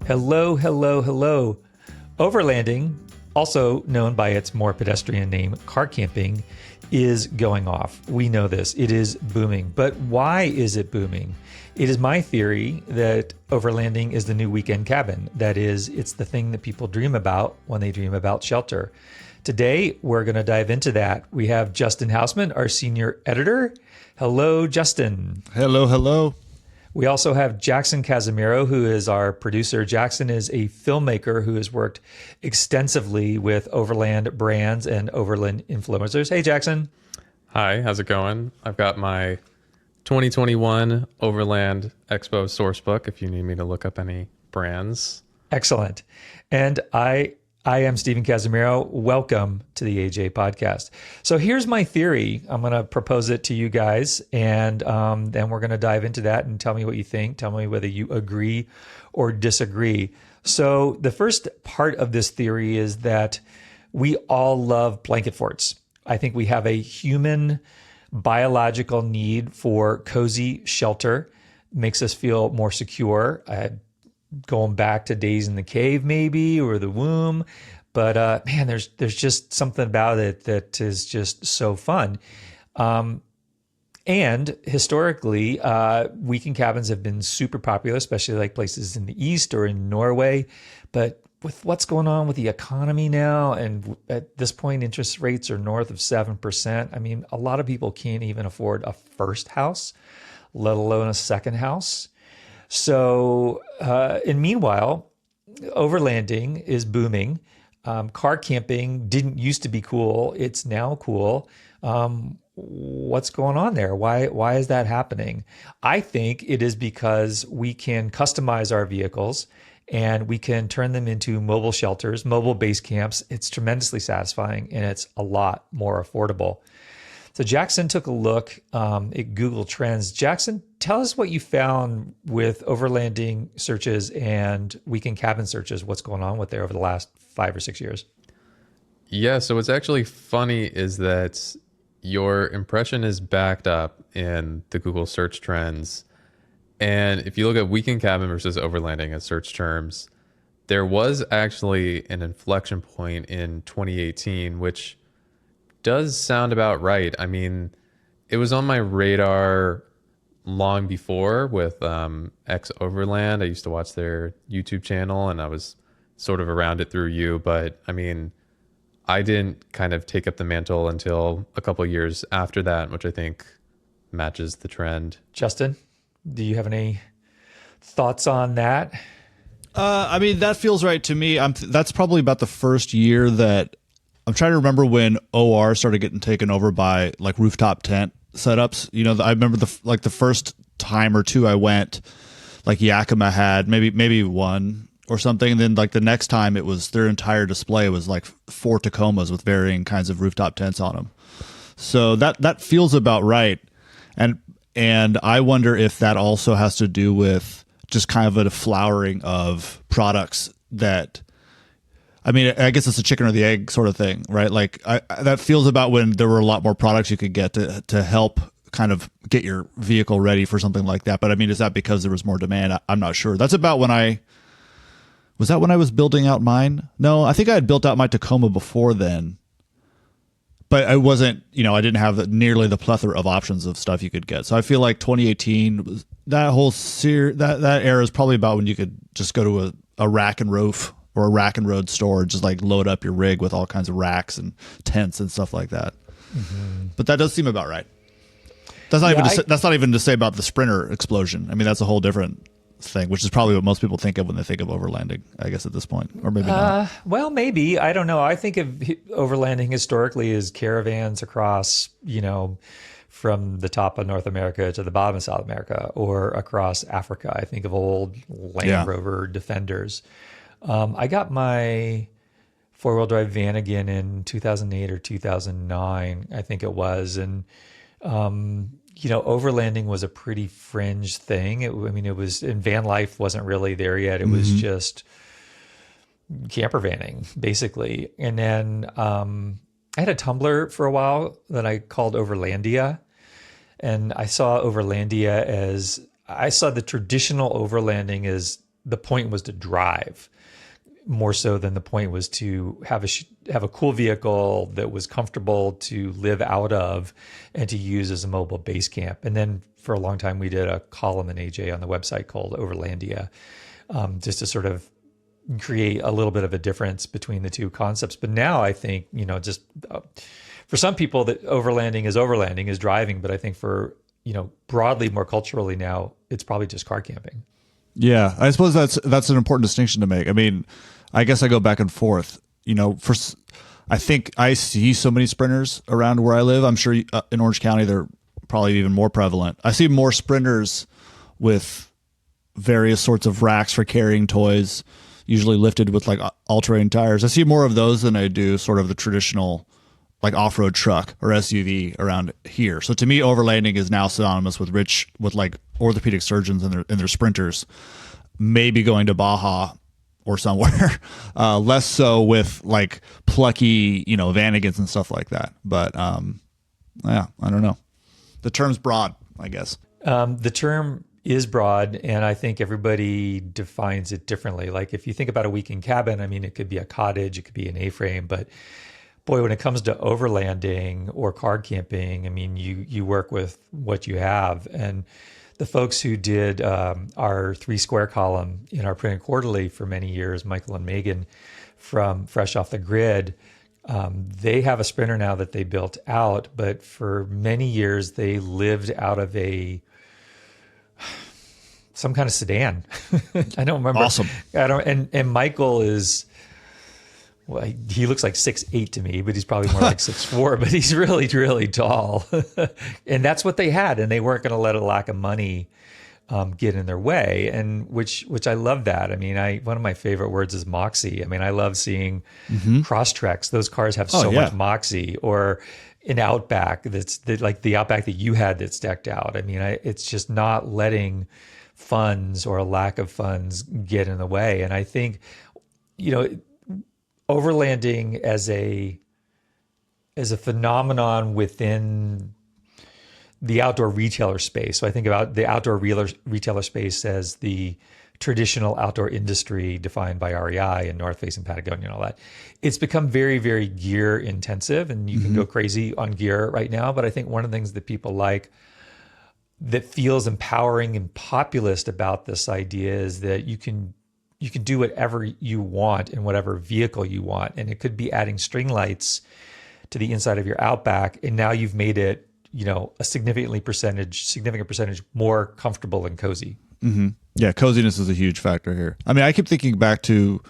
Hello, hello, hello. Overlanding, also known by its more pedestrian name, car camping, is going off. We know this. It is booming. But why is it booming? It is my theory that overlanding is the new weekend cabin. That is, it's the thing that people dream about when they dream about shelter. Today, we're going to dive into that. We have Justin Housman, our senior editor. Hello, Justin. Hello, hello. We also have Jackson Casimiro, who is our producer. Jackson is a filmmaker who has worked extensively with overland brands and overland influencers. Hey, Jackson. Hi, how's it going? I've got my 2021 Overland Expo sourcebook if you need me to look up any brands. Excellent. And I am Stephen Casimiro. Welcome to the AJ podcast. So here's my theory. I'm going to propose it to you guys, and then we're going to dive into that and tell me what you think. Tell me whether you agree or disagree. So the first part of this theory is that we all love blanket forts. I think we have a human biological need for cozy shelter. Makes us feel more secure. Going back to days in the cave maybe, or the womb. But man, there's just something about it that is just so fun. And historically, weekend cabins have been super popular, especially like places in the East or in Norway. But with what's going on with the economy now, and at this point, interest rates are north of 7%. I mean, a lot of people can't even afford a first house, let alone a second house. So, and meanwhile, overlanding is booming. Car camping didn't used to be cool. It's now cool. What's going on there? Why is that happening? I think it is because we can customize our vehicles and we can turn them into mobile shelters, mobile base camps. It's tremendously satisfying and it's a lot more affordable. So Jackson took a look at Google Trends. Jackson, tell us what you found with overlanding searches and weekend cabin searches. What's going on with there over the last 5 or 6 years? Yeah, so what's actually funny is that your impression is backed up in the Google search trends. And if you look at weekend cabin versus overlanding as search terms, there was actually an inflection point in 2018, which does sound about right. I mean, it was on my radar long before with X Overland. I used to watch their YouTube channel and I was sort of around it through you. But I mean, I didn't kind of take up the mantle until a couple of years after that, which I think matches the trend. Justin, do you have any thoughts on that? I mean, that feels right to me. That's probably about the first year that I'm trying to remember when OR started getting taken over by like rooftop tent setups. You know, I remember the first time or two I went, like Yakima had maybe one or something. And then like the next time it was their entire display was like 4 Tacomas with varying kinds of rooftop tents on them. So that feels about right. And I wonder if that also has to do with just kind of a flowering of products that, I mean, I guess it's a chicken or the egg sort of thing, right? Like that feels about when there were a lot more products you could get to help kind of get your vehicle ready for something like that. But I mean, is that because there was more demand? I'm not sure. That's about when I was building out mine? No, I think I had built out my Tacoma before then, but I wasn't, I didn't have nearly the plethora of options of stuff you could get. So I feel like 2018, that whole that era is probably about when you could just go to a rack and roof or a rack and road store, just like load up your rig with all kinds of racks and tents and stuff like that. Mm-hmm. But that does seem about right. That's not even to say about the Sprinter explosion. I mean, that's a whole different thing, which is probably what most people think of when they think of overlanding, I guess, at this point, or maybe not. Well, maybe. I don't know. I think of overlanding historically as caravans across, from the top of North America to the bottom of South America, or across Africa. I think of old Land Rover Defenders. I got my four-wheel drive van again in 2008 or 2009, I think it was. And, overlanding was a pretty fringe thing. And van life wasn't really there yet. It was just camper vanning, basically. And then I had a Tumblr for a while that I called Overlandia. And I saw Overlandia I saw the traditional overlanding as the point was to drive more so than the point was to have a cool vehicle that was comfortable to live out of and to use as a mobile base camp. And then for a long time, we did a column in AJ on the website called Overlandia, just to sort of create a little bit of a difference between the two concepts. But now I think, just for some people that overlanding is driving, but I think for, broadly, more culturally now, it's probably just car camping. Yeah, I suppose that's an important distinction to make. I mean, I guess I go back and forth. I think I see so many sprinters around where I live. I'm sure in Orange County they're probably even more prevalent. I see more sprinters with various sorts of racks for carrying toys, usually lifted with like all-terrain tires. I see more of those than I do sort of the traditional like off-road truck or SUV around here. So to me, overlanding is now synonymous with like orthopedic surgeons and their sprinters, maybe going to Baja or somewhere, less so with like plucky, Vanagons and stuff like that. But yeah, I don't know. The term's broad, I guess. The term is broad, and I think everybody defines it differently. Like if you think about a weekend cabin, I mean, it could be a cottage, it could be an A-frame, but boy, when it comes to overlanding or car camping, I mean, you work with what you have. And the folks who did our 3 Square column in our print and quarterly for many years, Michael and Megan from Fresh Off the Grid, they have a Sprinter now that they built out, but for many years they lived out of some kind of sedan. I don't remember. Awesome. And Michael is, well, he looks like 6'8" to me, but he's probably more like 6'4", but he's really, really tall. And that's what they had. And they weren't going to let a lack of money get in their way. And which I love that. I mean, one of my favorite words is moxie. I mean, I love seeing Crosstreks. Those cars have so much moxie, or an Outback like the Outback that you had that's decked out. I mean, it's just not letting funds or a lack of funds get in the way. And I think, overlanding as a phenomenon within the outdoor retailer space. So I think about the outdoor retailer space as the traditional outdoor industry defined by REI and North Face and Patagonia and all that. It's become very, very gear intensive, and you can go crazy on gear right now. But I think one of the things that people like that feels empowering and populist about this idea is that you can do whatever you want in whatever vehicle you want. And it could be adding string lights to the inside of your Outback. And now you've made it, a significant percentage more comfortable and cozy. Mm-hmm. Yeah. Coziness is a huge factor here. I mean, I keep thinking back to,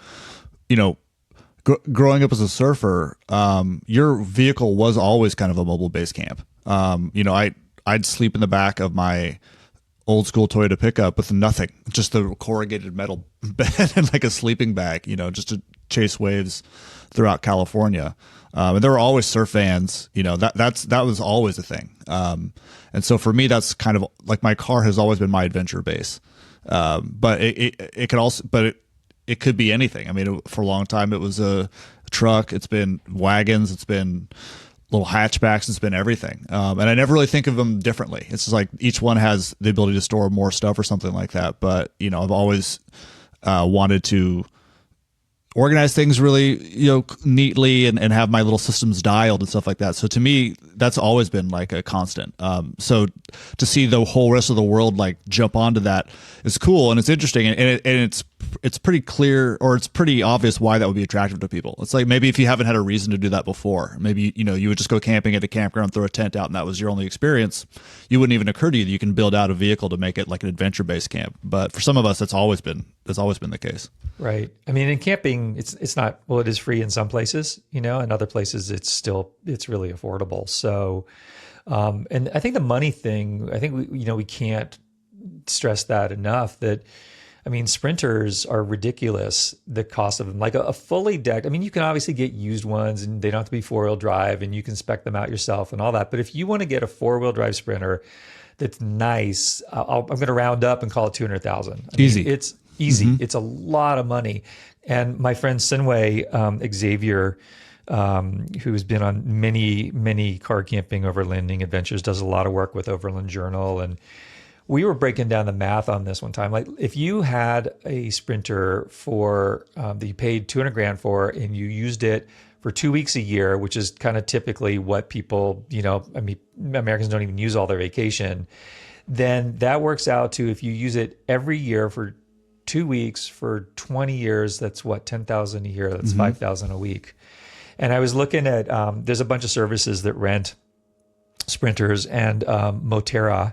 growing up as a surfer, your vehicle was always kind of a mobile base camp. I'd sleep in the back of my old school Toyota pickup with nothing, just the corrugated metal bed and like a sleeping bag, just to chase waves throughout California. And there were always surf fans, that was always a thing. And so for me, that's kind of like my car has always been my adventure base. But it could also, it could be anything. I mean, for a long time, it was a truck. It's been wagons. It's been little hatchbacks. It's been everything. And I never really think of them differently. It's just like each one has the ability to store more stuff or something like that. But, I've always wanted to organize things really, neatly and have my little systems dialed and stuff like that. So to me, that's always been like a constant. So to see the whole rest of the world like jump onto that is cool, and it's interesting, and it's pretty clear, or it's pretty obvious why that would be attractive to people. It's like maybe if you haven't had a reason to do that before, maybe you would just go camping at a campground, throw a tent out, and that was your only experience. You wouldn't even occur to you that you can build out a vehicle to make it like an adventure-based camp. But for some of us, that's always been the case. Right. I mean, in camping, it's not, well, it is free in some places, in other places it's really affordable. So, and I think the money thing, I think we can't stress that enough, that, I mean, Sprinters are ridiculous, the cost of them. Like a fully decked, I mean, you can obviously get used ones and they don't have to be 4-wheel drive and you can spec them out yourself and all that. But if you want to get a 4-wheel drive Sprinter that's nice, I'm going to round up and call it $200,000. Easy. It's easy. It's a lot of money. And my friend Sinway, Xavier, who's been on many, many car camping overlanding adventures, does a lot of work with Overland Journal. And we were breaking down the math on this one time. Like if you had a sprinter for that you paid 200 grand for, and you used it for 2 weeks a year, which is kind of typically what people, I mean, Americans don't even use all their vacation, then that works out to, if you use it every year for 2 weeks for 20 years, that's what, 10,000 a year, that's 5,000 a week. And I was looking at, there's a bunch of services that rent sprinters, and Moterra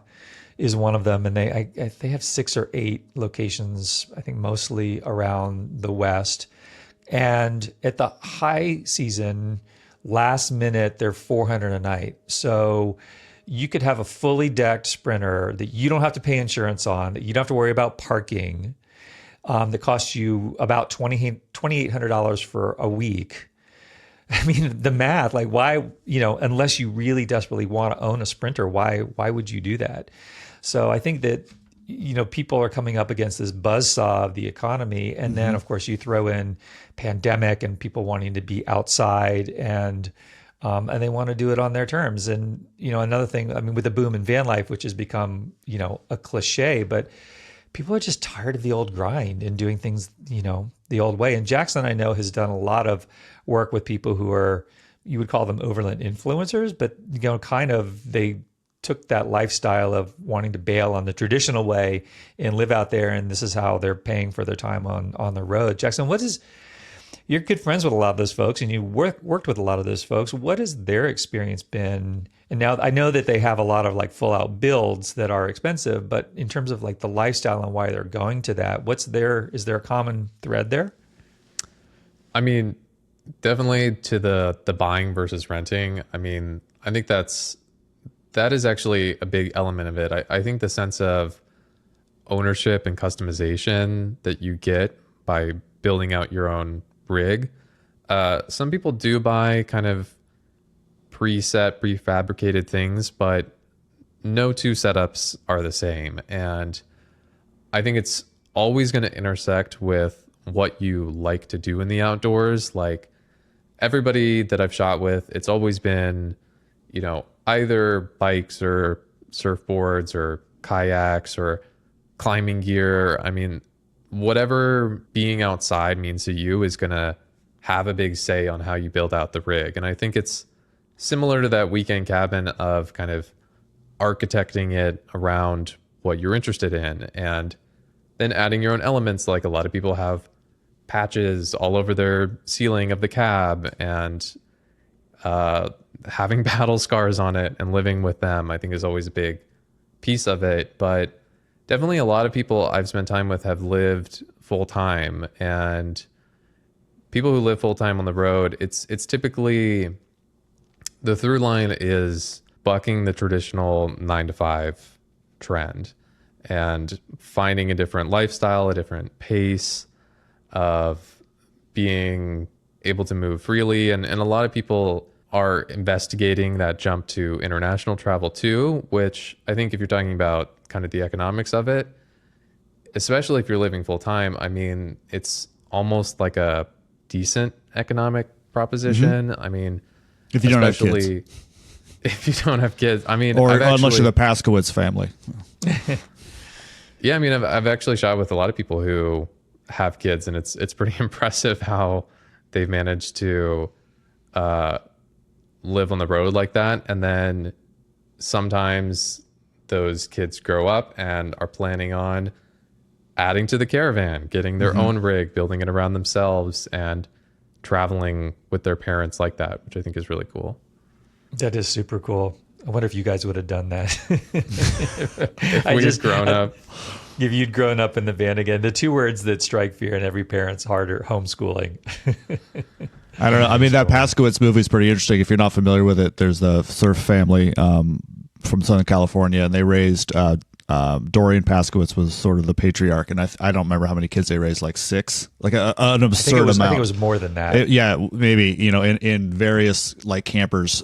is one of them. And they have 6 or 8 locations, I think mostly around the West. And at the high season, last minute, they're $400 a night. So you could have a fully decked sprinter that you don't have to pay insurance on, that you don't have to worry about parking, that costs you about $2,800 for a week. I mean, the math, like why, unless you really desperately want to own a sprinter, why would you do that? So I think that, people are coming up against this buzzsaw of the economy. And then of course you throw in pandemic and people wanting to be outside, and they want to do it on their terms. And, another thing, I mean, with the boom in van life, which has become, a cliche, but people are just tired of the old grind and doing things, the old way. And Jackson, I know, has done a lot of work with people who are, you would call them overland influencers, but, they took that lifestyle of wanting to bail on the traditional way and live out there. And this is how they're paying for their time on the road. Jackson, you're good friends with a lot of those folks, and you worked with a lot of those folks. What has their experience been? And now I know that they have a lot of like full out builds that are expensive, but in terms of like the lifestyle and why they're going to that, is there a common thread there? I mean, definitely to the buying versus renting. I mean, I think that is actually a big element of it. I think the sense of ownership and customization that you get by building out your own rig. Some people do buy kind of prefabricated things, but no two setups are the same. And I think it's always going to intersect with what you like to do in the outdoors. Like everybody that I've shot with, it's always been, either bikes or surfboards or kayaks or climbing gear. I mean, whatever being outside means to you is going to have a big say on how you build out the rig. And I think it's similar to that weekend cabin of kind of architecting it around what you're interested in, and then adding your own elements. Like a lot of people have patches all over their ceiling of the cab, and having battle scars on it and living with them, I think, is always a big piece of it. But definitely a lot of people I've spent time with have lived full time, and people who live full time on the road, it's typically the through line is bucking the traditional 9 to 5 trend and finding a different lifestyle, a different pace of being able to move freely. And a lot of people are investigating that jump to international travel too, which I think if you're talking about kind of the economics of it, especially if you're living full time, I mean, it's almost like a decent economic proposition. I mean, if you don't have kids. If you don't have kids, I mean, or unless you're the Paskowitz family. Yeah, I mean, I've actually shot with a lot of people who have kids, and it's pretty impressive how they've managed to live on the road like that. And then sometimes those kids grow up and are planning on adding to the caravan, getting their own rig, building it around themselves, and traveling with their parents like that, which I think is really cool. That is super cool. I wonder if you guys would have done that. If we'd grown up. If you'd grown up in the van again. The two words that strike fear in every parent's heart are homeschooling. I don't know. I mean, that Paskowitz movie is pretty interesting. If you're not familiar with it, there's the surf family from Southern California, and they raised Dorian Paskowitz was sort of the patriarch, and I don't remember how many kids they raised, like 6, like an absurd amount. I think it was more than that. Yeah, maybe, in various like campers.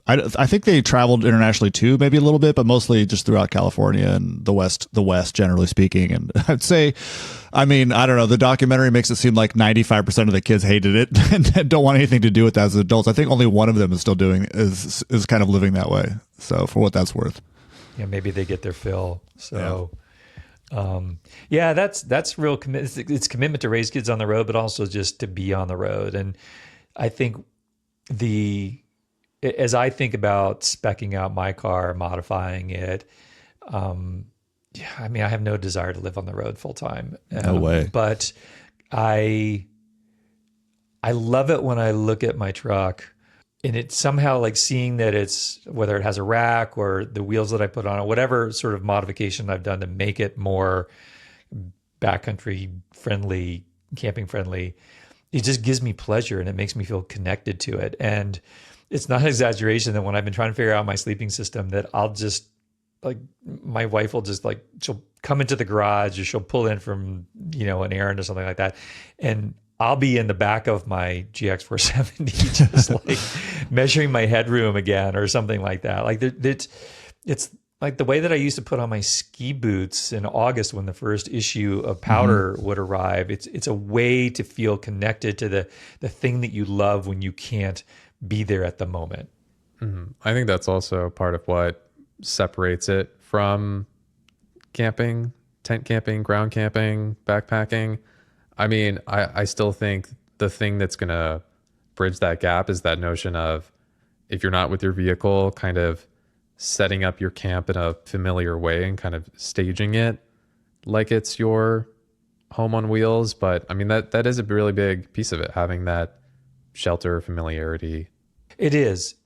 I think they traveled internationally too, maybe a little bit, but mostly just throughout California and the West, generally speaking. And I'd say, I mean, I don't know, the documentary makes it seem like 95% of the kids hated it and don't want anything to do with that as adults. I think only one of them is still is kind of living that way. So for what that's worth. maybe they get their fill. So, yeah, that's real commitment. It's commitment to raise kids on the road, but also just to be on the road. And I think as I think about speccing out my car, modifying it, yeah, I mean, I have no desire to live on the road full time. No way. But I love it when I look at my truck and it's somehow like seeing that it's, whether it has a rack or the wheels that I put on it, whatever sort of modification I've done to make it more backcountry friendly, camping friendly, it just gives me pleasure and it makes me feel connected to it. And it's not an exaggeration that when I've been trying to figure out my sleeping system, that I'll just like, my wife will just like, she'll come into the garage or she'll pull in from, an errand or something like that. And I'll be in the back of my GX470, just like measuring my headroom again or something like that. Like it's like the way that I used to put on my ski boots in August when the first issue of Powder would arrive. It's a way to feel connected to the thing that you love when you can't be there at the moment. I think that's also part of what separates it from camping, tent camping, ground camping, backpacking. I mean, I still think the thing that's going to bridge that gap is that notion of, if you're not with your vehicle, kind of setting up your camp in a familiar way and kind of staging it like it's your home on wheels. But I mean, that is a really big piece of it, having that shelter familiarity. It is.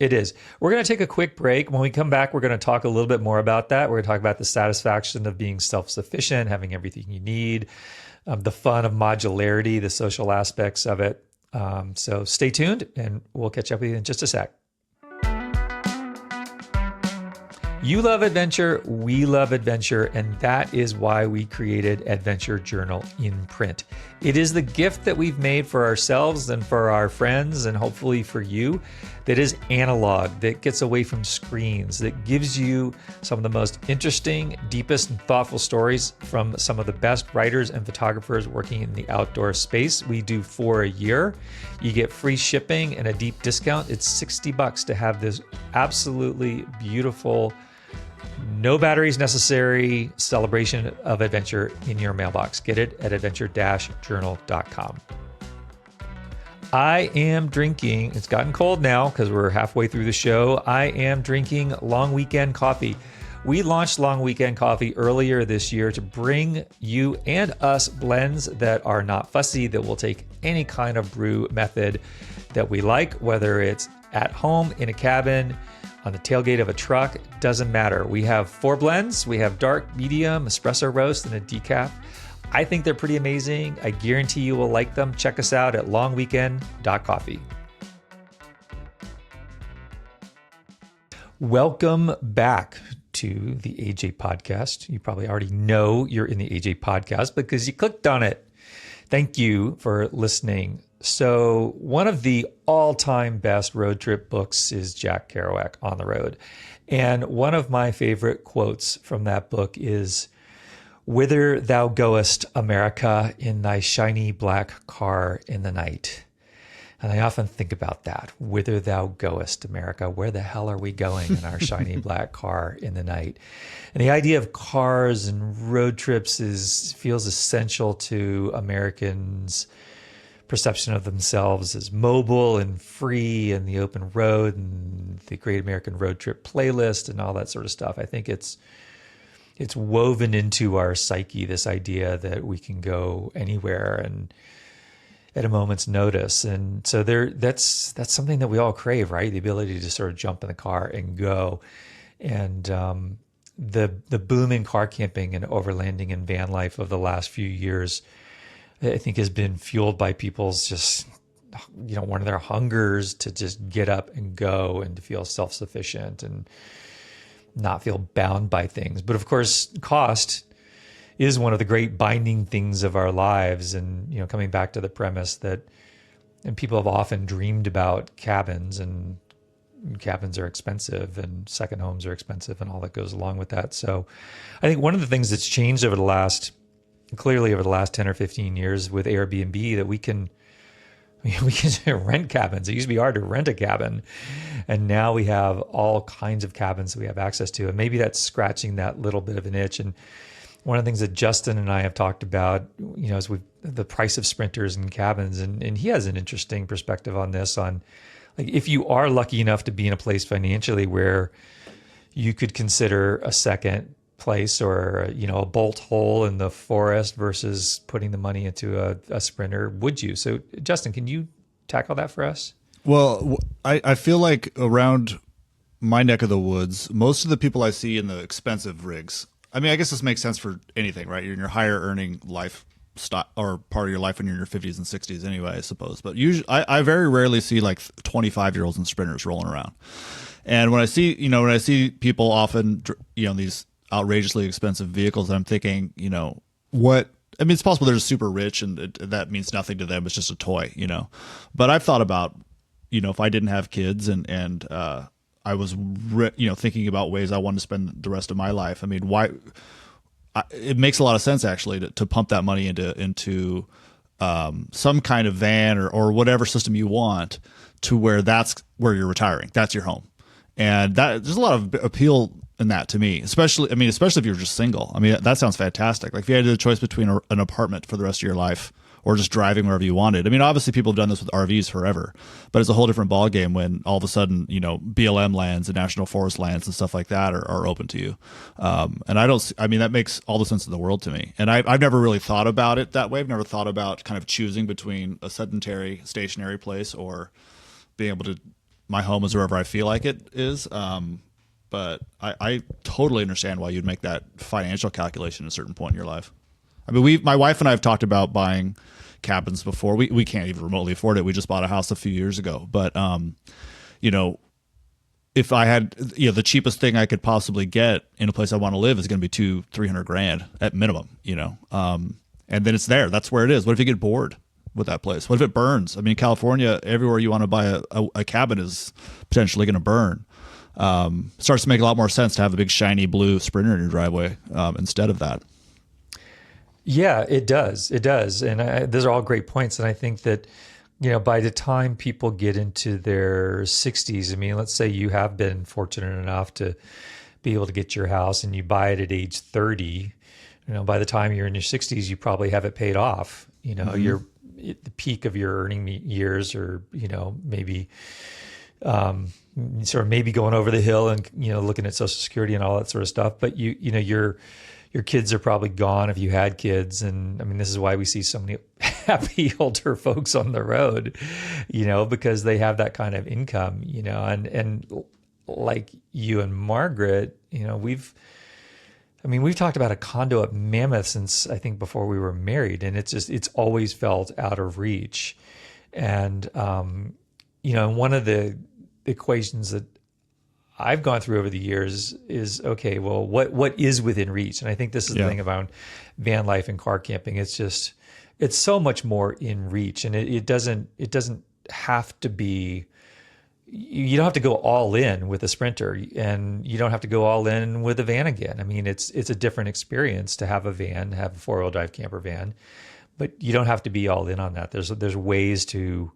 We're going to take a quick break. When we come back, we're going to talk a little bit more about that. We're going to talk about the satisfaction of being self-sufficient, having everything you need, the fun of modularity, the social aspects of it. So stay tuned and we'll catch up with you in just a sec. You love adventure, we love adventure, and that is why we created Adventure Journal in print. It is the gift that we've made for ourselves and for our friends and hopefully for you, that is analog, that gets away from screens, that gives you some of the most interesting, deepest, and thoughtful stories from some of the best writers and photographers working in the outdoor space. We do 4 a year. You get free shipping and a deep discount. It's $60 to have this absolutely beautiful, no batteries necessary celebration of adventure in your mailbox. Get it at adventure-journal.com. I am drinking, it's gotten cold now because we're halfway through the show. I am drinking Long Weekend Coffee. We launched Long Weekend Coffee earlier this year to bring you and us blends that are not fussy, that will take any kind of brew method that we like, whether it's at home, in a cabin, on the tailgate of a truck, doesn't matter. We have 4 blends. We have dark, medium, espresso roast, and a decaf. I think they're pretty amazing. I guarantee you will like them. Check us out at longweekend.coffee. Welcome back to the AJ Podcast. You probably already know you're in the AJ Podcast because you clicked on it. Thank you for listening. So one of the all-time best road trip books is Jack Kerouac, On the Road. And one of my favorite quotes from that book is, "Whither thou goest, America, in thy shiny black car in the night." And I often think about that. Whither thou goest, America. Where the hell are we going in our shiny black car in the night? And the idea of cars and road trips feels essential to Americans' perception of themselves as mobile and free and the open road and the Great American Road Trip playlist and all that sort of stuff. I think it's woven into our psyche, this idea that we can go anywhere and at a moment's notice. And so that's something that we all crave, right? The ability to sort of jump in the car and go. And the boom in car camping and overlanding and van life of the last few years, I think, has been fueled by people's just, one of their hungers to just get up and go and to feel self-sufficient and not feel bound by things. But of course, cost is one of the great binding things of our lives. And, coming back to the premise that, and people have often dreamed about cabins, and cabins are expensive and second homes are expensive and all that goes along with that. So I think one of the things that's changed clearly over the last 10 or 15 years with Airbnb, that we can mean, we can rent cabins. It used to be hard to rent a cabin, and now we have all kinds of cabins that we have access to, and maybe that's scratching that little bit of an itch. And one of the things that Justin and I have talked about, is the price of sprinters and cabins, and he has an interesting perspective on this. On like, if you are lucky enough to be in a place financially where you could consider a second place or a bolt hole in the forest versus putting the money into a sprinter, would you? So Justin, can you tackle that for us? Well, I feel like around my neck of the woods, most of the people I see in the expensive rigs, I mean, I guess this makes sense for anything, right? You're in your higher earning life or part of your life when you're in your 50s and 60s anyway, I suppose. But usually I very rarely see like 25-year-olds in sprinters rolling around. And when I see people often, these outrageously expensive vehicles, I'm thinking, what? I mean, it's possible they're just super rich and that means nothing to them. It's just a toy, But I've thought about, if I didn't have kids and I was, thinking about ways I wanted to spend the rest of my life. I mean, why? It makes a lot of sense actually to pump that money into some kind of van or whatever system you want, to where that's where you're retiring. That's your home. And there's a lot of appeal in that to me, especially if you're just single. I mean, that sounds fantastic. Like if you had the choice between an apartment for the rest of your life or just driving wherever you wanted. I mean, obviously people have done this with RVs forever, but it's a whole different ballgame when all of a sudden, BLM lands and national forest lands and stuff like that are open to you. And that makes all the sense in the world to me. And I've never really thought about it that way. I've never thought about kind of choosing between a sedentary, stationary place or being able to, my home is wherever I feel like it is. But I totally understand why you'd make that financial calculation at a certain point in your life. I mean, my wife and I have talked about buying cabins before. We can't even remotely afford it. We just bought a house a few years ago. But, if I had, the cheapest thing I could possibly get in a place I want to live is going to be $200,000-300,000 at minimum, and then it's there. That's where it is. What if you get bored with that place? What if it burns? I mean, California, everywhere you want to buy a cabin is potentially going to burn. Starts to make a lot more sense to have a big shiny blue Sprinter in your driveway instead of that. Yeah, it does. It does. And those are all great points. And I think that, by the time people get into their 60s, I mean, let's say you have been fortunate enough to be able to get your house and you buy it at age 30, by the time you're in your 60s, you probably have it paid off. You're at the peak of your earning years, or, maybe sort of maybe going over the hill and, looking at Social Security and all that sort of stuff. But your kids are probably gone if you had kids. And I mean, this is why we see so many happy older folks on the road, because they have that kind of income, and like you and Margaret, we've talked about a condo at Mammoth since I think before we were married, and it's always felt out of reach. And, one of the equations that I've gone through over the years is, okay, well, what is within reach? And I think this is the thing about van life and car camping. It's so much more in reach, and it doesn't have to be, you don't have to go all in with a Sprinter, and you don't have to go all in with a van again. I mean, it's a different experience to have a van, have a 4-wheel drive camper van, but you don't have to be all in on that. There's ways to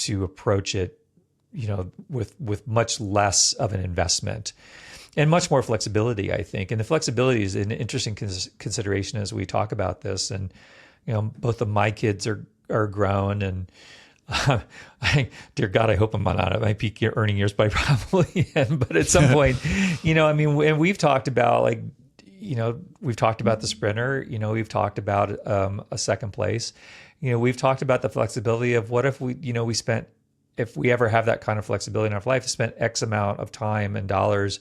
approach it, with much less of an investment and much more flexibility, I think. And the flexibility is an interesting consideration as we talk about this. And, both of my kids are grown, and dear God, I hope I'm not at my peak earning years, but I probably am. But at some point, and we've talked about we've talked about the Sprinter, we've talked about a second place, we've talked about the flexibility of what if if we ever have that kind of flexibility in our life, spent X amount of time and dollars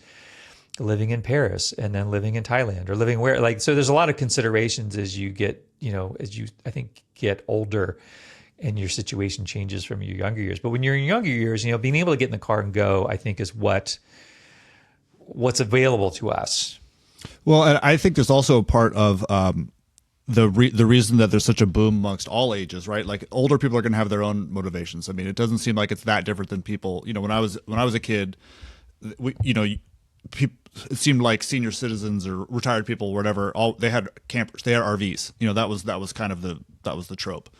living in Paris and then living in Thailand or living so there's a lot of considerations as you get, I think, get older and your situation changes from your younger years. But when you're in your younger years, being able to get in the car and go, I think is what's available to us. Well, and I think there's also a part of, the reason that there's such a boom amongst all ages, right? Like older people are going to have their own motivations. I mean, it doesn't seem like it's that different than people. When I was a kid, it seemed like senior citizens or retired people, or whatever, they had campers, they had RVs. That was kind of the trope.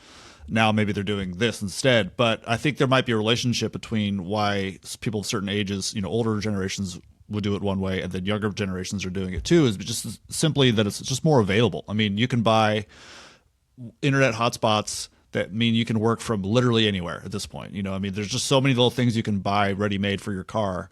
now maybe they're doing this instead. But I think there might be a relationship between why people of certain ages, older generations would do it one way, and then younger generations are doing it too, is just simply that it's just more available. I mean, you can buy internet hotspots that mean you can work from literally anywhere at this point. I mean, there's just so many little things you can buy ready-made for your car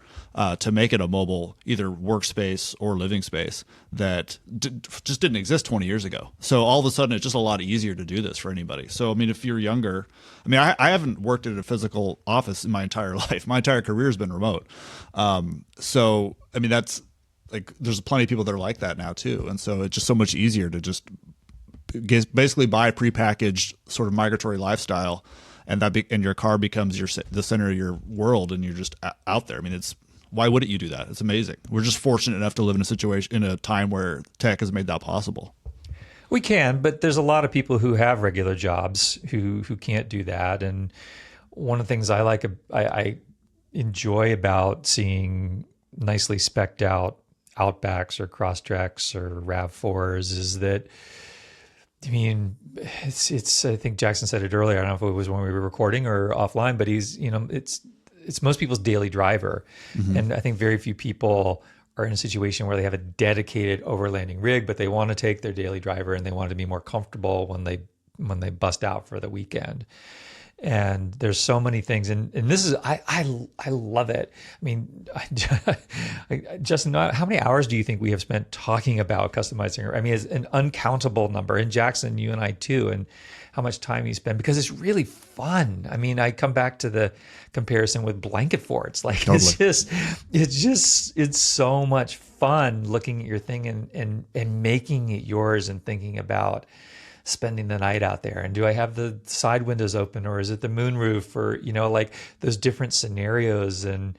to make it a mobile, either workspace or living space that just didn't exist 20 years ago. So all of a sudden, it's just a lot easier to do this for anybody. So, I mean, if you're younger, I mean, I haven't worked at a physical office in my entire life. My entire career has been remote. So, I mean, that's like, there's plenty of people that are like that now too. And so it's just so much easier to just basically buy a prepackaged sort of migratory lifestyle, and and your car becomes the center of your world, and you're just out there. I mean, why wouldn't you do that? It's amazing. We're just fortunate enough to live in a time where tech has made that possible. We can, but there's a lot of people who have regular jobs who can't do that. And one of the things I enjoy about seeing nicely specced out Outbacks or Crosstreks or RAV4s is that, I mean, it's. I think Jackson said it earlier. I don't know if it was when we were recording or offline, but it's most people's daily driver, and I think very few people are in a situation where they have a dedicated overlanding rig, but they want to take their daily driver and they want to be more comfortable when they bust out for the weekend. And there's so many things, and this is I love it. I mean, Justin, how many hours do you think we have spent talking about customizing? I mean, it's an uncountable number. And Jackson, you and I too, and how much time you spend, because it's really fun. I mean, I come back to the comparison with blanket forts. Like totally. It's so much fun looking at your thing and making it yours and thinking about spending the night out there, and do I have the side windows open, or is it the moonroof, or like those different scenarios. And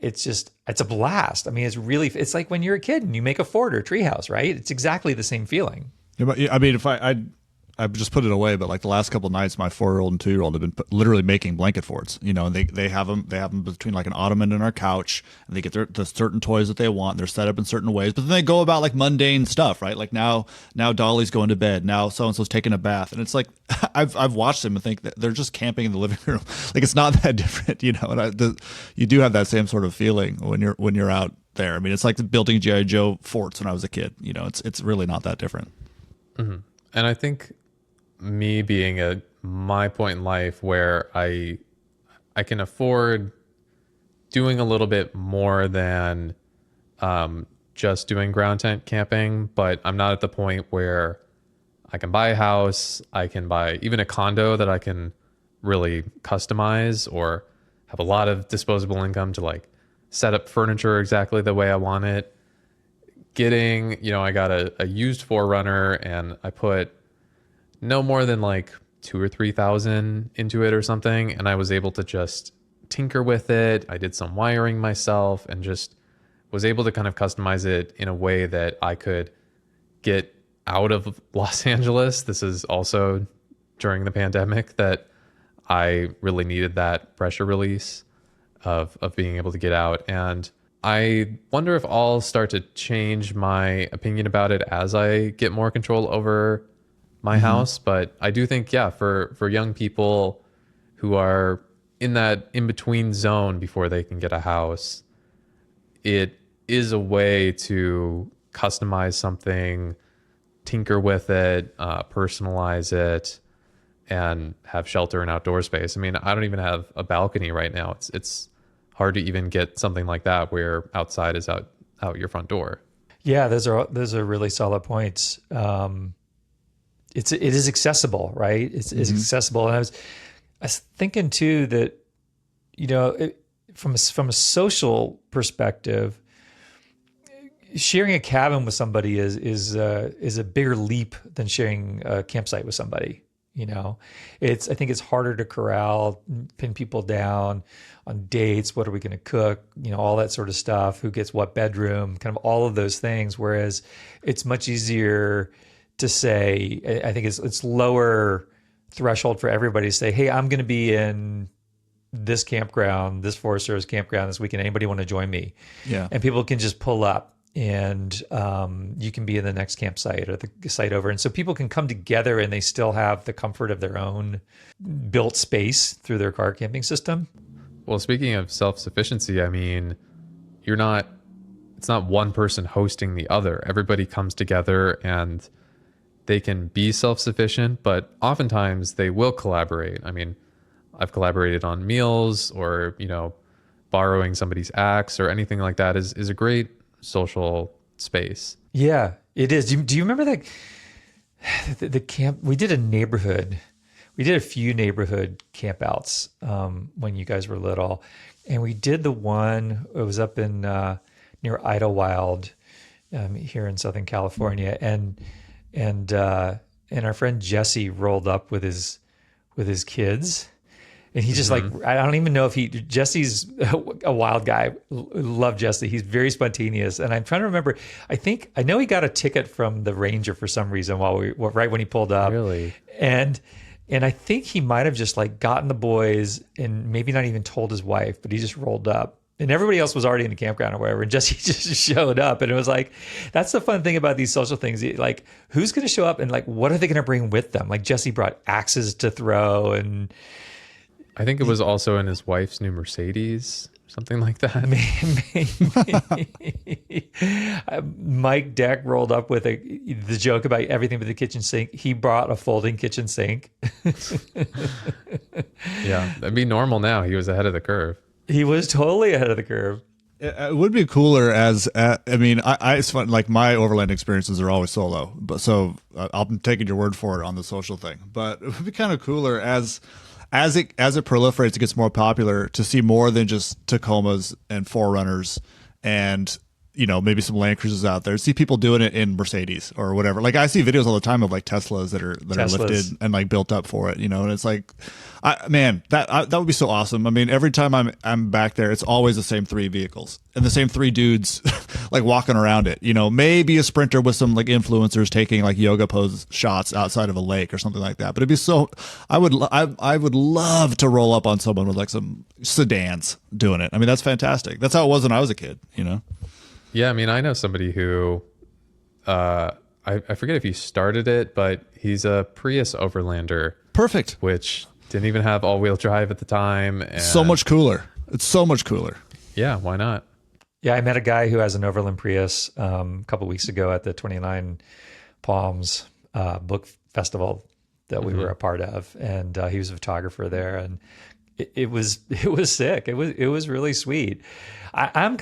it's a blast. I mean, it's like when you're a kid and you make a fort or a treehouse, right? It's exactly the same feeling. I mean, if I just put it away, but like the last couple of nights, my 4-year-old and 2-year-old have been literally making blanket forts, and they have them between like an ottoman and our couch, and they get the certain toys that they want. They're set up in certain ways, but then they go about like mundane stuff, right? Like now Dolly's going to bed. Now so-and-so's taking a bath. And it's like, I've watched them and think that they're just camping in the living room. Like it's not that different, and you do have that same sort of feeling when you're out there. I mean, it's like building G.I. Joe forts when I was a kid, it's really not that different. Mm-hmm. And I think me being at my point in life where I can afford doing a little bit more than just doing ground tent camping, but I'm not at the point where I can buy a house, I can buy even a condo that I can really customize, or have a lot of disposable income to like set up furniture exactly the way I want it. I got a used 4Runner, and I put no more than like 2,000 or 3,000 into it or something, and I was able to just tinker with it. I did some wiring myself and just was able to kind of customize it in a way that I could get out of Los Angeles. This is also during the pandemic that I really needed that pressure release of being able to get out. And I wonder if I'll start to change my opinion about it as I get more control over my house. But I do think, for young people who are in that in-between zone before they can get a house, it is a way to customize something, tinker with it, personalize it, and have shelter and outdoor space. I mean, I don't even have a balcony right now. It's hard to even get something like that where outside is out your front door. Yeah, those are really solid points. It is accessible, right? It's accessible. And I was thinking too that, from a social perspective, sharing a cabin with somebody is a bigger leap than sharing a campsite with somebody. I think it's harder to corral, pin people down on dates. What are we going to cook? All that sort of stuff. Who gets what bedroom? Kind of all of those things. Whereas it's much easier to say, I think it's lower threshold for everybody to say, hey, I'm going to be in this campground, this Forest Service campground this weekend. Anybody want to join me? Yeah. And people can just pull up. and you can be in the next campsite or the site over. And so people can come together and they still have the comfort of their own built space through their car camping system. Well, speaking of self-sufficiency, I mean, it's not one person hosting the other. Everybody comes together and they can be self-sufficient, but oftentimes they will collaborate. I mean, I've collaborated on meals or, borrowing somebody's axe or anything like that is a great social space. Yeah, it is. Do you remember that the camp? We did a few neighborhood campouts when you guys were little, and we did the one. It was up in near Idlewild here in Southern California, and our friend Jesse rolled up with his kids. And he just like, I don't even know if Jesse's a wild guy. Love Jesse. He's very spontaneous. And I'm trying to remember, I know he got a ticket from the ranger for some reason right when he pulled up. Really? And I think he might've just like gotten the boys and maybe not even told his wife, but he just rolled up. And everybody else was already in the campground or whatever. And Jesse just showed up. And it was like, that's the fun thing about these social things. Like, who's going to show up and like, what are they going to bring with them? Like Jesse brought axes to throw, and I think it was also in his wife's new Mercedes, something like that. Mike Deck rolled up with the joke about everything but the kitchen sink. He brought a folding kitchen sink. Yeah, that'd be normal now. He was ahead of the curve. He was totally ahead of the curve. It would be cooler it's fun. Like my overland experiences are always solo, but so I'm taking your word for it on the social thing. But it would be kind of cooler as it proliferates, it gets more popular to see more than just Tacomas and 4Runners and maybe some Land Cruisers out there. See people doing it in Mercedes or whatever. Like I see videos all the time of like Teslas that are lifted and like built up for it, and it's like, that would be so awesome. I mean, every time I'm back there, it's always the same 3 vehicles and the same 3 dudes like walking around it. Maybe a sprinter with some like influencers taking like yoga pose shots outside of a lake or something like that. But it'd be so. I would love to roll up on someone with like some sedans doing it. I mean, that's fantastic. That's how it was when I was a kid. Yeah, I mean, I know somebody who, I forget if he started it, but he's a Prius Overlander. Perfect. Which didn't even have all-wheel drive at the time. And so much cooler. It's so much cooler. Yeah, why not? Yeah, I met a guy who has an Overland Prius a couple weeks ago at the 29 Palms book festival that we were a part of, and he was a photographer there, and it was sick. It was really sweet. I'm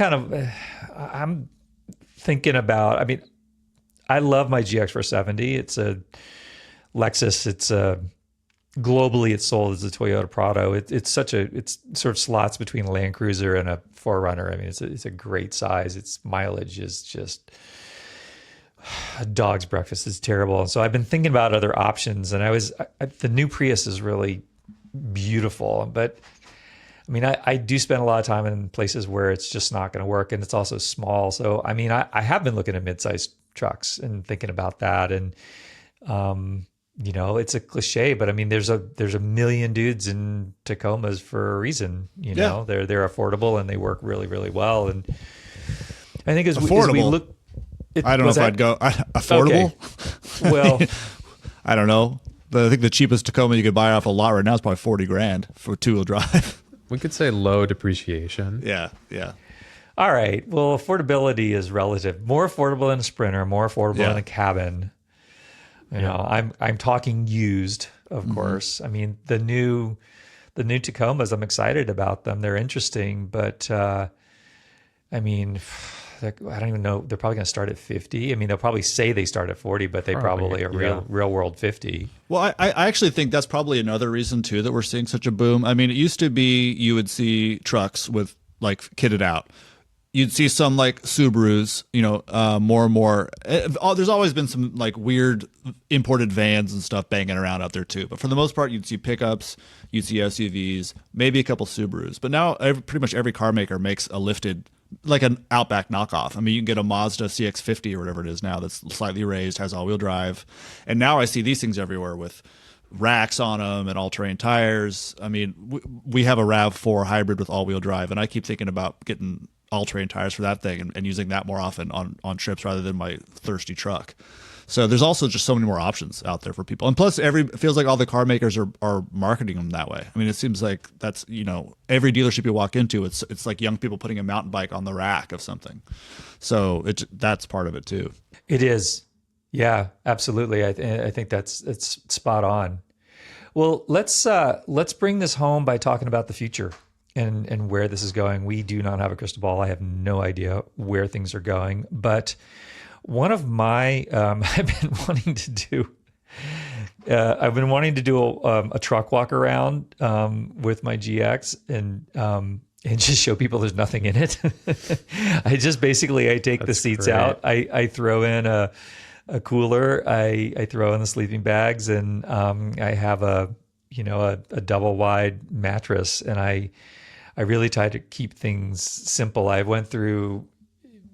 thinking about. I mean, I love my GX470. It's a Lexus. It's globally it's sold as a Toyota Prado. It's sort of slots between a Land Cruiser and a 4Runner. I mean, it's a great size. Its mileage is just a dog's breakfast. It's terrible. So I've been thinking about other options, and the new Prius is really beautiful, but I mean, I do spend a lot of time in places where it's just not going to work, and it's also small. So, I mean, I have been looking at mid-sized trucks and thinking about that, and it's a cliche, but I mean, there's a million dudes in Tacomas for a reason. They're affordable and they work really, really well. And I think as we look, I don't know if I'd go affordable. Okay. Well, I don't know. I think the cheapest Tacoma you could buy off a lot right now is probably $40,000 for 2-wheel drive. We could say low depreciation. Yeah. All right. Well, affordability is relative. More affordable than a Sprinter, more affordable than a cabin. I'm talking used, of course. I mean, the new Tacomas, I'm excited about them. They're interesting, but I mean, I don't even know. They're probably going to start at 50. I mean, they'll probably say they start at 40, but they probably are real world 50. Well, I actually think that's probably another reason too that we're seeing such a boom. I mean, it used to be you would see trucks with like kitted out. You'd see some like Subarus, more and more. There's always been some like weird imported vans and stuff banging around out there too. But for the most part, you'd see pickups, you'd see SUVs, maybe a couple Subarus. But now pretty much every car maker makes a lifted, like an Outback knockoff. I mean, you can get a Mazda CX-50 or whatever it is now that's slightly raised, has all-wheel drive. And now I see these things everywhere with racks on them and all-terrain tires. I mean, we have a RAV4 hybrid with all-wheel drive, and I keep thinking about getting all-terrain tires for that thing and using that more often on trips rather than my thirsty truck. So there's also just so many more options out there for people. And plus it feels like all the car makers are marketing them that way. I mean, it seems like that's, every dealership you walk into, it's like young people putting a mountain bike on the rack of something. So that's part of it too. It is. Yeah, absolutely. I think it's spot on. Well, let's bring this home by talking about the future and where this is going. We do not have a crystal ball. I have no idea where things are going, but one of my I've been wanting to do a truck walk around with my GX and just show people there's nothing in it. I take the seats great. out. I throw in a cooler. I throw in the sleeping bags, and I have a double wide mattress, and I really try to keep things simple. I went through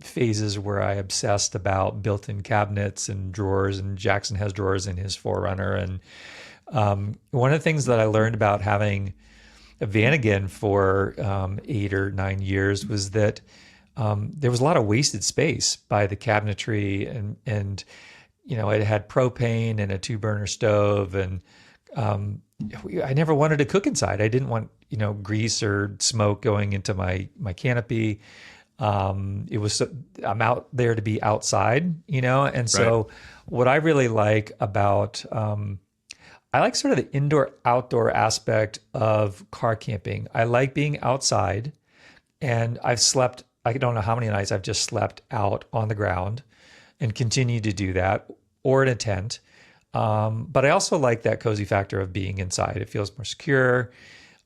phases where I obsessed about built-in cabinets and drawers, and Jackson has drawers in his 4Runner. And one of the things that I learned about having a Vanagon for 8 or 9 years was that there was a lot of wasted space by the cabinetry, and it had propane and a 2-burner stove, and I never wanted to cook inside. I didn't want grease or smoke going into my canopy. I'm out there to be outside, and so Right. what I really like about I like sort of the indoor outdoor aspect of car camping. I like being outside, and I don't know how many nights I've just slept out on the ground and continue to do that, or in a tent. But I also like that cozy factor of being inside. It feels more secure.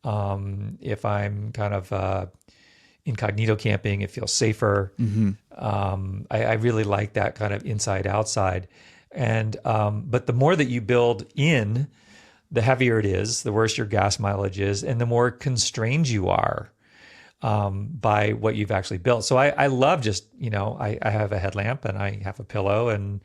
If I'm kind of incognito camping, it feels safer. I really like that kind of inside outside. And but the more that you build in, the heavier it is, the worse your gas mileage is, and the more constrained you are by what you've actually built. So I love just, I have a headlamp and I have a pillow, and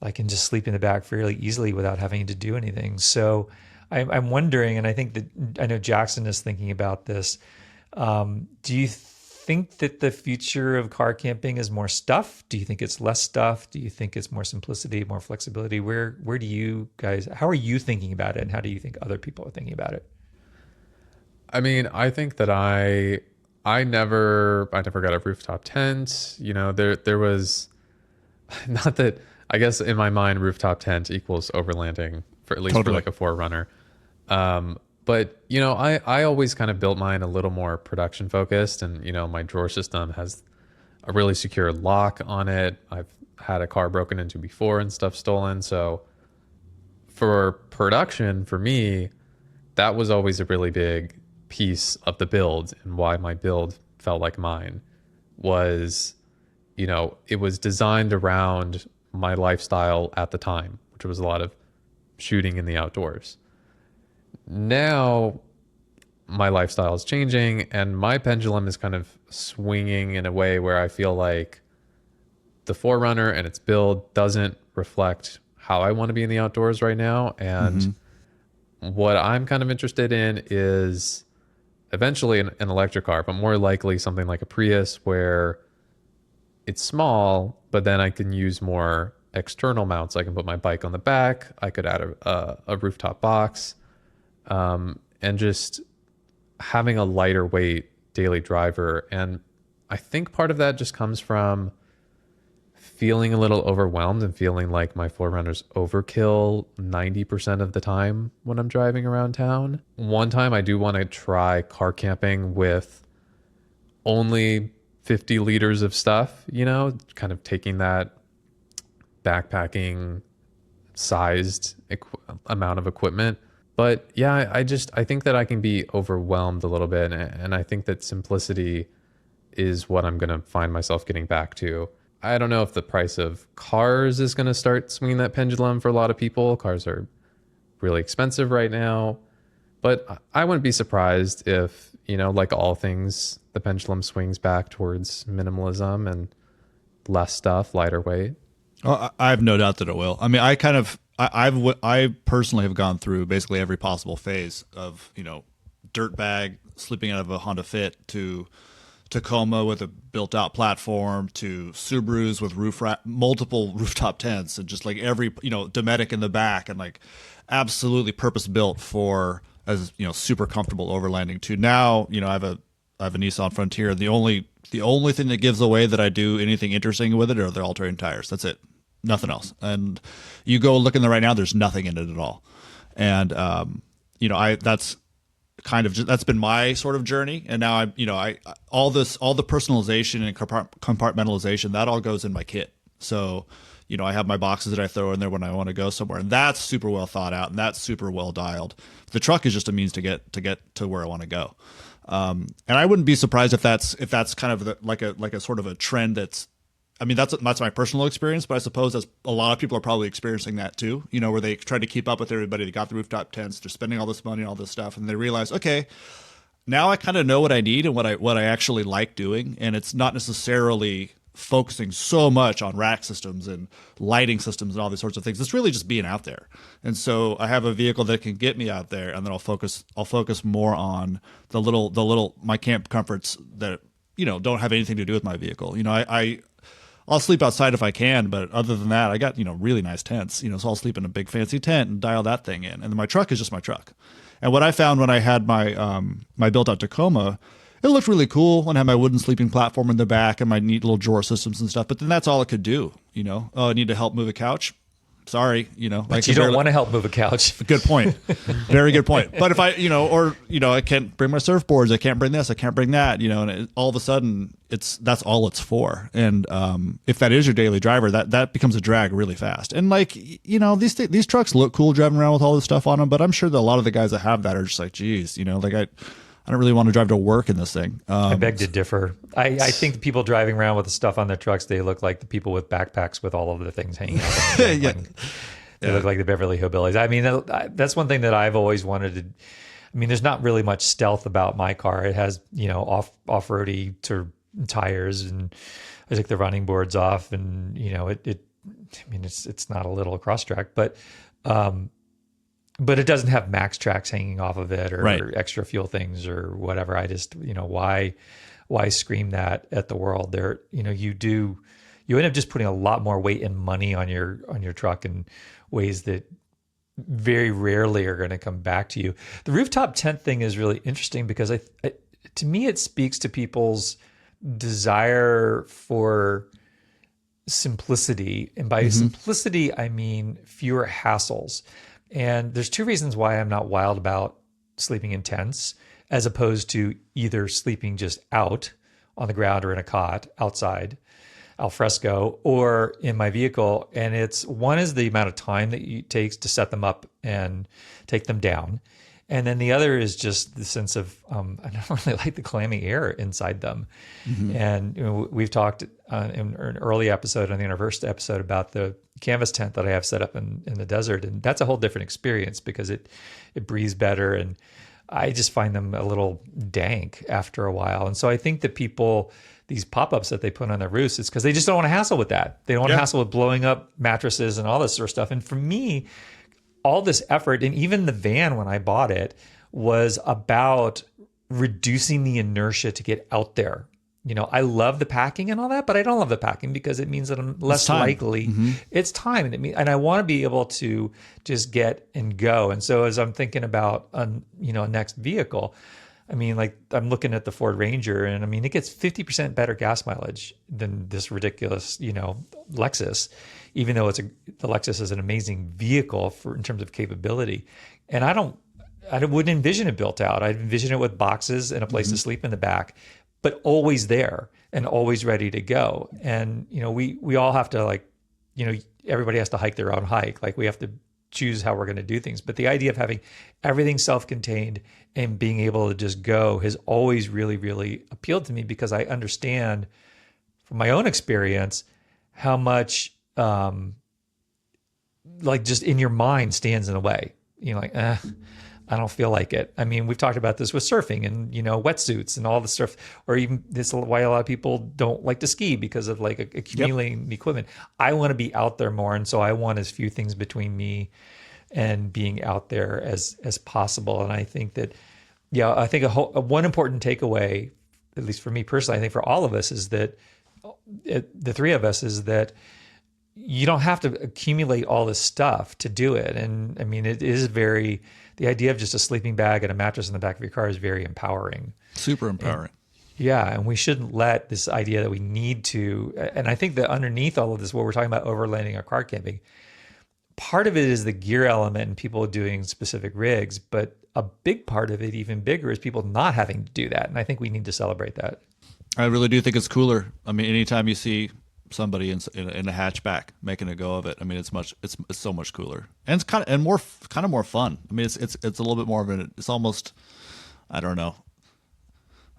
I can just sleep in the back fairly easily without having to do anything. So I'm wondering, and I know Jackson is thinking about this. Do you think that the future of car camping is more stuff? Do you think it's less stuff? Do you think it's more simplicity, more flexibility? Where do you guys, how are you thinking about it, and how do you think other people are thinking about it? I mean, I think that I never got a rooftop tent. There was not that, I guess in my mind, rooftop tent equals overlanding, for at least for Totally. like a 4Runner. But I always kind of built mine a little more production focused, and my drawer system has a really secure lock on it. I've had a car broken into before and stuff stolen. So for production, for me, that was always a really big piece of the build, and why my build felt like mine was, it was designed around my lifestyle at the time, which was a lot of shooting in the outdoors. Now my lifestyle is changing, and my pendulum is kind of swinging in a way where I feel like the 4Runner and its build doesn't reflect how I want to be in the outdoors right now. And what I'm kind of interested in is eventually an electric car, but more likely something like a Prius, where it's small, but then I can use more external mounts. I can put my bike on the back. I could add a rooftop box, and just having a lighter weight daily driver. And I think part of that just comes from feeling a little overwhelmed and feeling like my 4Runner's overkill 90% of the time when I'm driving around town. One time I do want to try car camping with only 50 liters of stuff, kind of taking that backpacking sized amount of equipment. But yeah, I think that I can be overwhelmed a little bit. And I think that simplicity is what I'm going to find myself getting back to. I don't know if the price of cars is going to start swinging that pendulum for a lot of people. Cars are really expensive right now. But I wouldn't be surprised if, like all things, the pendulum swings back towards minimalism and less stuff, lighter weight. Oh, I have no doubt that it will. I mean, I personally have gone through basically every possible phase of, dirt bag, sleeping out of a Honda Fit, to Tacoma with a built-out platform to Subarus with multiple rooftop tents, and just like every Dometic in the back, and like absolutely purpose-built for as super comfortable overlanding. To now, I have a Nissan Frontier. The only thing that gives away that I do anything interesting with it are the all-terrain tires. That's it, nothing else. And you go look in there right now, there's nothing in it at all. And that's kind of that's been my sort of journey. And now all the personalization and compartmentalization, that all goes in my kit. So I have my boxes that I throw in there when I want to go somewhere, and that's super well thought out and that's super well dialed. The truck is just a means to get to where I want to go. And I wouldn't be surprised if that's kind of like a sort of a trend that's my personal experience, but I suppose as a lot of people are probably experiencing that too, where they try to keep up with everybody. They got the rooftop tents, they're spending all this money and all this stuff, and they realize, okay, now I kind of know what I need and what I actually like doing, and it's not necessarily focusing so much on rack systems and lighting systems and all these sorts of things. It's really just being out there. And so I have a vehicle that can get me out there, and then I'll focus more on the little my camp comforts that don't have anything to do with my vehicle. I'll sleep outside if I can, but other than that, I got really nice tents. So I'll sleep in a big fancy tent and dial that thing in. And then my truck is just my truck. And what I found when I had my my built out Tacoma, it looked really cool when I had my wooden sleeping platform in the back and my neat little drawer systems and stuff. But then that's all it could do. Oh, I need to help move a couch. Sorry, But you don't want to help move a couch. Good point. Very good point. But if I, I can't bring my surfboards, I can't bring this, I can't bring that, and all of a sudden that's all it's for. And if that is your daily driver, that becomes a drag really fast. And these trucks look cool driving around with all this stuff on them, but I'm sure that a lot of the guys that have that are just like, geez, I don't really want to drive to work in this thing. I beg to differ. I think the people driving around with the stuff on their trucks, they look like the people with backpacks with all of the things hanging out. They look like the Beverly Hillbillies. That's one thing that I've always wanted to. There's not really much stealth about my car. It has off-roady tires, and I took the running boards off, and it's not a little cross track, but it doesn't have max tracks hanging off of it or extra fuel things or whatever. I just, why scream that at the world? There, you end up just putting a lot more weight and money on your truck in ways that very rarely are going to come back to you. The rooftop tent thing is really interesting because to me, it speaks to people's desire for simplicity. And by simplicity, I mean fewer hassles. And there's two reasons why I'm not wild about sleeping in tents as opposed to either sleeping just out on the ground or in a cot outside, al fresco, or in my vehicle. And one is the amount of time that it takes to set them up and take them down. And then the other is just the sense of, I don't really like the clammy air inside them. Mm-hmm. And we've talked in an early episode, on the first episode, about the canvas tent that I have set up in the desert. And that's a whole different experience because it breathes better. And I just find them a little dank after a while. And so I think that people, these pop-ups that they put on their roofs, it's because they just don't want to hassle with that. They don't want to hassle with blowing up mattresses and all this sort of stuff. And for me, all this effort, and even the van when I bought it, was about reducing the inertia to get out there. I love the packing and all that, but I don't love the packing because it means that I'm less likely. Mm-hmm. It's time, and I want to be able to just get and go. And so as I'm thinking about a next vehicle, I'm looking at the Ford Ranger, and it gets 50% better gas mileage than this ridiculous, Lexus, even though the Lexus is an amazing vehicle in terms of capability. And I wouldn't envision it built out. I'd envision it with boxes and a place to sleep in the back, but always there and always ready to go. And, we all have to everybody has to hike their own hike. We have to choose how we're going to do things. But the idea of having everything self-contained and being able to just go has always really, really appealed to me because I understand from my own experience how much just in your mind stands in the way. I don't feel like it. We've talked about this with surfing and, wetsuits and all the stuff, or even this is why a lot of people don't like to ski because of accumulating equipment. I want to be out there more. And so I want as few things between me and being out there as possible. And I think that, one important takeaway at least for me personally, I think for all of us, is that the three of us, is that you don't have to accumulate all this stuff to do it. And I mean, it is the idea of just a sleeping bag and a mattress in the back of your car is very empowering. Super empowering. And we shouldn't let this idea that we need to, and I think that underneath all of this, what we're talking about overlanding or car camping, part of it is the gear element and people doing specific rigs, but a big part of it, even bigger, is people not having to do that. And I think we need to celebrate that. I really do think it's cooler. I mean, anytime you see somebody in a hatchback making a go of it, I mean, it's so much cooler, and it's kind of more fun. I mean, it's a little bit more of it's almost, I don't know,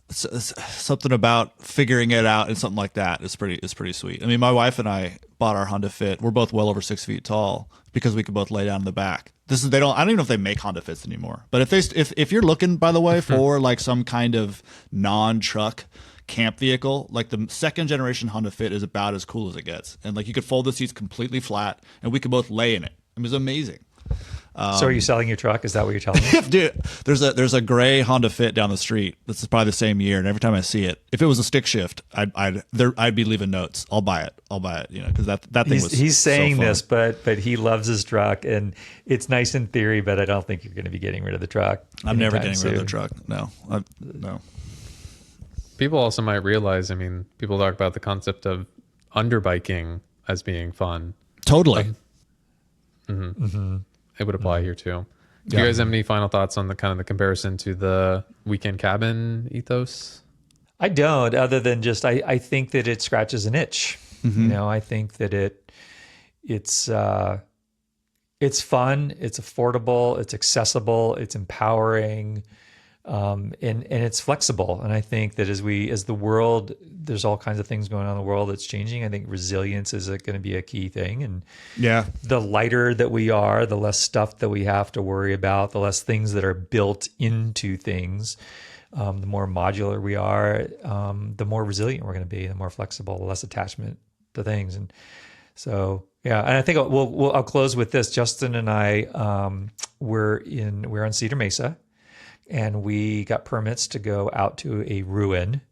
it's something about figuring it out and something like that is pretty sweet. I mean, my wife and I bought our Honda Fit. We're both well over 6 feet tall because we could both lay down in the back. I don't even know if they make Honda Fits anymore. But if you're looking, by the way, for like some kind of non-truck camp vehicle, like the second generation Honda Fit is about as cool as it gets. And like you could fold the seats completely flat and we could both lay in it. It was amazing. So are you selling your truck? Is that what you're telling me? Dude, there's a gray Honda Fit down the street. This is probably the same year, and every time I see it, if it was a stick shift, I'd be leaving notes. I'll buy it, you know, because that thing was. He's saying so fun. this, but he loves his truck, and it's nice in theory, but I don't think you're going to be getting rid of the truck. I'm never getting rid of the truck. No, no. People also might realize, I mean, people talk about the concept of underbiking as being fun. Totally. It would apply here too. Do you guys have any final thoughts on the kind of the comparison to the weekend cabin ethos? I don't, other than just I think that it scratches an itch. You know, I think that it's fun, it's affordable, it's accessible, it's empowering, and it's flexible. And I think that as the world, there's all kinds of things going on in the world that's changing. I think resilience is going to be a key thing. And the lighter that we are, the less stuff that we have to worry about, the less things that are built into things, the more modular we are, the more resilient we're going to be, the more flexible, the less attachment to things. And so, and I think I'll close with this. Justin and I, we're on Cedar Mesa, and we got permits to go out to a ruin.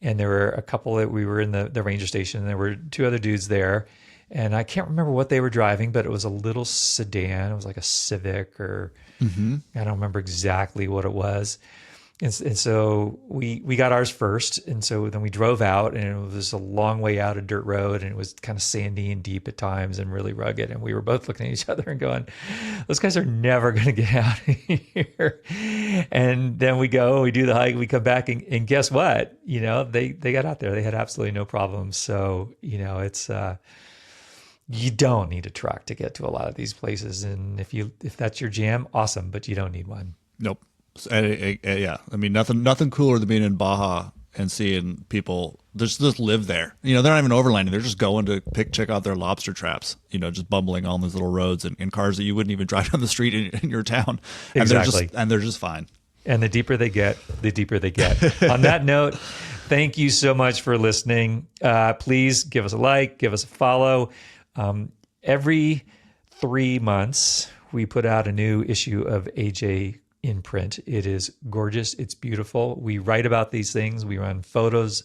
And there were a couple that we were in the ranger station, and there were two other dudes there. And I can't remember what they were driving, but it was a little sedan. It was like a Civic or I don't remember exactly what it was. And so we got ours first. And so then we drove out, and it was a long way out, a dirt road, and it was kind of sandy and deep at times and really rugged. And we were both looking at each other and going, those guys are never going to get out of here. And then we do the hike, we come back, and guess what? You know, they got out there. They had absolutely no problems. So, you know, it's, you don't need a truck to get to a lot of these places. And if that's your jam, awesome, but you don't need one. Nope. Yeah, I mean, nothing cooler than being in Baja and seeing people just live there. You know, they're not even overlanding; they're just going to check out their lobster traps. You know, just bumbling on these little roads in cars that you wouldn't even drive down the street in your town. And exactly, they're just fine. And the deeper they get, the deeper they get. On that note, thank you so much for listening. Please give us a like, give us a follow. Every 3 months, we put out a new issue of AJ in print. It is gorgeous. It's beautiful. We write about these things. We run photos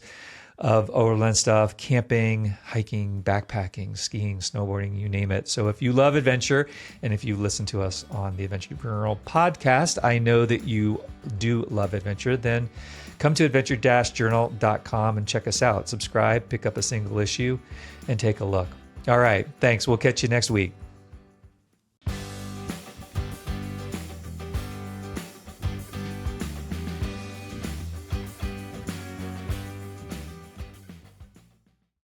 of overland stuff, camping, hiking, backpacking, skiing, snowboarding, you name it. So if you love adventure, and if you listen to us on the Adventurepreneur podcast, I know that you do love adventure, then come to adventure-journal.com and check us out. Subscribe, pick up a single issue, and take a look. All right. Thanks. We'll catch you next week.